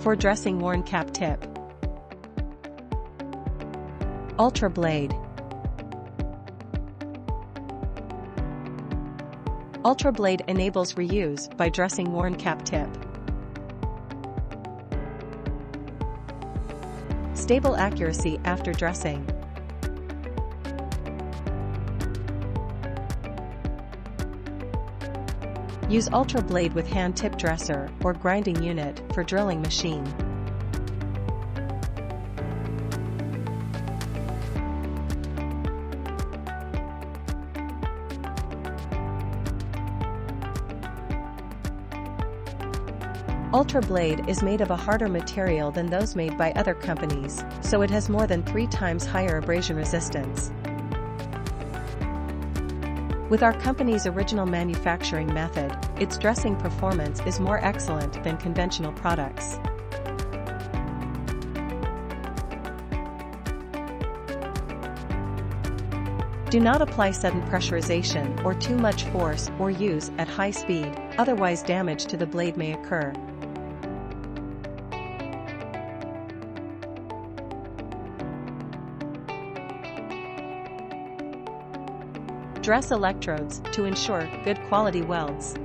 For dressing worn cap tip. Ultra Blade. Ultra Blade enables reuse by dressing worn cap tip. Stable accuracy after dressing. Use Ultra Blade with hand tip dresser or grinding unit for drilling machine. Ultra Blade is made of a harder material than those made by other companies, so it has more than 3 times higher abrasion resistance. With our company's original manufacturing method, its dressing performance is more excellent than conventional products. Do not apply sudden pressurization or too much force or use at high speed, otherwise damage to the blade may occur. Dress electrodes to ensure good quality welds.